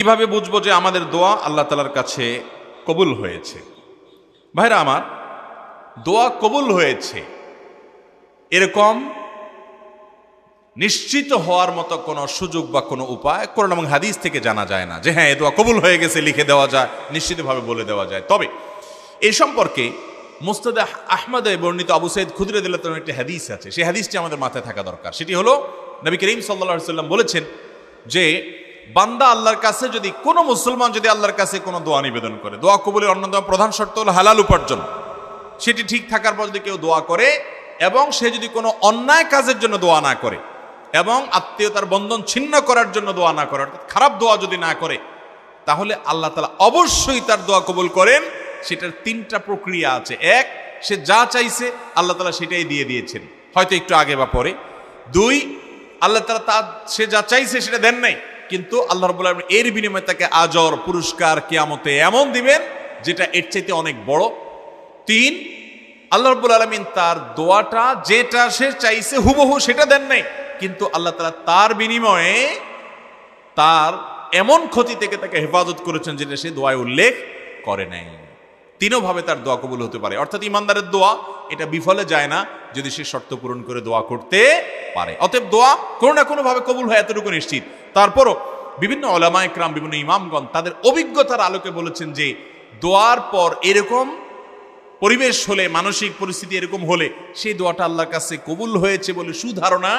কিভাবে বুঝবো যে আমাদের দোয়া আল্লাহ তাআলার কাছে কবুল হয়েছে? ভাইরা আমার, দোয়া কবুল হয়েছে এরকম নিশ্চিত হওয়ার মতো কোনো সুযোগ বা কোনো উপায় কোরআন এবং হাদিস থেকে জানা যায় না যে হ্যাঁ এ দোয়া কবুল হয়ে গেছে লিখে দেওয়া যায়, নিশ্চিতভাবে বলে দেওয়া যায়। তবে এই সম্পর্কে মুসনাদ আহমদে বর্ণিত আবু সাঈদ খুদরি রাদিয়াল্লাহু তাআলার একটি হাদিস আছে। সেই হাদিসটি আমাদের মাথায় থাকা দরকার। সেটি হলো, নবী করিম সাল্লাল্লাহু আলাইহি ওয়াসাল্লাম বলেছেন যে বান্দা আল্লাহর কাছে যদি, কোনো মুসলমান যদি আল্লাহর কাছে কোনো দোয়া নিবেদন করে, দোয়া কবুলের অন্যতম প্রধান শর্ত হলো হালাল উপার্জন। সেটি ঠিক থাকার পর যদি কেউ দোয়া করে এবং সে যদি কোনো অন্যায় কাজের জন্য দোয়া না করে এবং আত্মীয়তার বন্ধন ছিন্ন করার জন্য দোয়া না করে, অর্থাৎ খারাপ দোয়া যদি না করে, তাহলে আল্লাহ তাআলা অবশ্যই তার দোয়া কবুল করেন। সেটার তিনটা প্রক্রিয়া আছে। এক, সে যা চাইছে আল্লাহ তাআলা সেটাই দিয়ে দিয়েছেন, হয়তো একটু আগে বা পরে। দুই, আল্লাহ তাআলা সে যা চাইছে সেটা দেন নাই, কিন্তু আল্লাহ রাব্বুল আলামিন এর বিনিময়ে তাকে আজর, পুরস্কার কিয়ামতে এমন দিবেন যেটা এর চাইতে অনেক বড়। তিন, আল্লাহ রাব্বুল আলামিন তার দোয়াটা যেটা সে চাইছে হুবহু সেটা দেন নাই, কিন্তু আল্লাহ তাআলা তার বিনিময়ে তার এমন ক্ষতি থেকে তাকে হেফাজত করেছেন যেটা সে দোয়ায় উল্লেখ করে নাই। তিনভাবে তার দোয়া কবুল হতে পারে। অর্থাৎ ইমানদারের দোয়া এটা বিফলে যায় না যদি সে শর্ত পূরণ করে দোয়া করতে পারে। অতএব দোয়া কোনো না কোনো ভাবে কবুল হয়, এতটুকু নিশ্চিত। তারপরও বিভিন্ন উলামা ইকরাম, বিভিন্ন ইমামগণ তাদের অভিজ্ঞতার আলোকে বলেছেন যে দোয়ার পর এরকম পরিবেশ হলে, মানসিক পরিস্থিতি এরকম হলে সেই দোয়াটা আল্লাহর কাছে কবুল হয়েছে বলে সুধারণা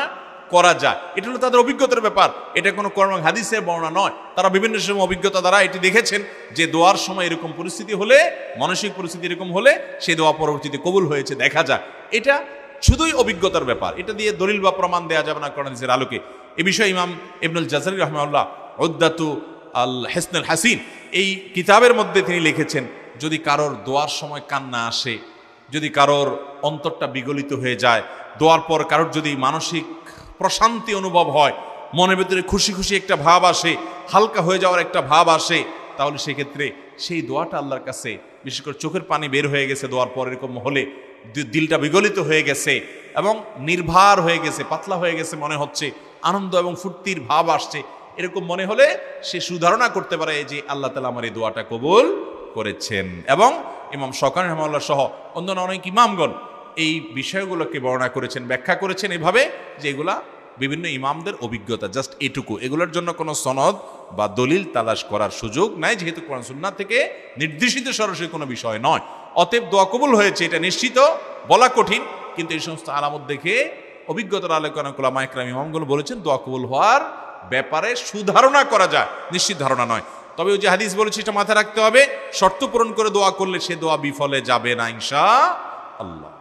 করা যায়। এটা হলো তাদের অভিজ্ঞতার ব্যাপার, এটা কোনো কোরআন হাদিসের বর্ণনা নয়। তারা বিভিন্ন সময় অভিজ্ঞতা দ্বারা এটি দেখেছেন যে দোয়ার সময় এরকম পরিস্থিতি হলে, মানসিক পরিস্থিতি এরকম হলে সেই দোয়া পরবর্তীতে কবুল হয়েছে দেখা যায়। এটা শুধুই অভিজ্ঞতার ব্যাপার, এটা দিয়ে দলিল বা প্রমাণ দেওয়া যাবে না কোরআন হাদিসের আলোকে। এ বিষয়ে ইমাম ইবনুল জাযারি রাহিমাহুল্লাহ উদ্দাতু আল হিসনুল হাসিন এই কিতাবের মধ্যে তিনি লিখেছেন, যদি কারোর দোয়ার সময় কান্না আসে, যদি কারোর অন্তরটা বিগলিত হয়ে যায়, দোয়ার পর কারোর যদি মানসিক প্রশান্তি অনুভব হয়, মনের ভিতরে খুশি খুশি একটা ভাব আসে, হালকা হয়ে যাওয়ার একটা ভাব আসে, তাহলে সেক্ষেত্রে সেই দোয়াটা আল্লাহর কাছে, বিশেষ করে চোখের পানি বের হয়ে গেছে দোয়ার পর এরকম হলে, দিলটা বিগলিত হয়ে গেছে এবং নির্ভার হয়ে গেছে, পাতলা হয়ে গেছে মনে হচ্ছে, আনন্দ এবং ফুর্তির ভাব আসছে, এরকম মনে হলে সে সুধারণা করতে পারে যে আল্লাহ তাআলা আমার এই দোয়াটা কবুল করেছেন। এবং ইমাম শওকানি রাহিমাহুল্লাহ সহ অন্যান্য অনেক ইমামগণ এই বিষয়গুলোকে বর্ণনা করেছেন, ব্যাখ্যা করেছেন এভাবে যে এগুলা বিভিন্ন ইমামদের অভিজ্ঞতা, জাস্ট এটুকু। এগুলোর জন্য কোনো সনদ বা দলিল তালাশ করার সুযোগ নাই, যেহেতু কোরআন সুন্নাহ থেকে নির্দেশিত সরাসরি কোনো বিষয় নয়। অতএব দোয়া কবুল হয়েছে এটা নিশ্চিত বলা কঠিন, কিন্তু এই সমস্ত আলামত দেখে অভিজ্ঞতার আলোচনা উলামা ইকরাম ইমামগুলো বলেছেন দোয়া কবুল হওয়ার ব্যাপারে সুধারণা করা যায়, নিশ্চিত ধারণা নয়। তবে ওই যে হাদিস বলেছি এটা মাথায় রাখতে হবে, শর্ত পূরণ করে দোয়া করলে সে দোয়া বিফলে যাবে না ইনশাআল্লাহ।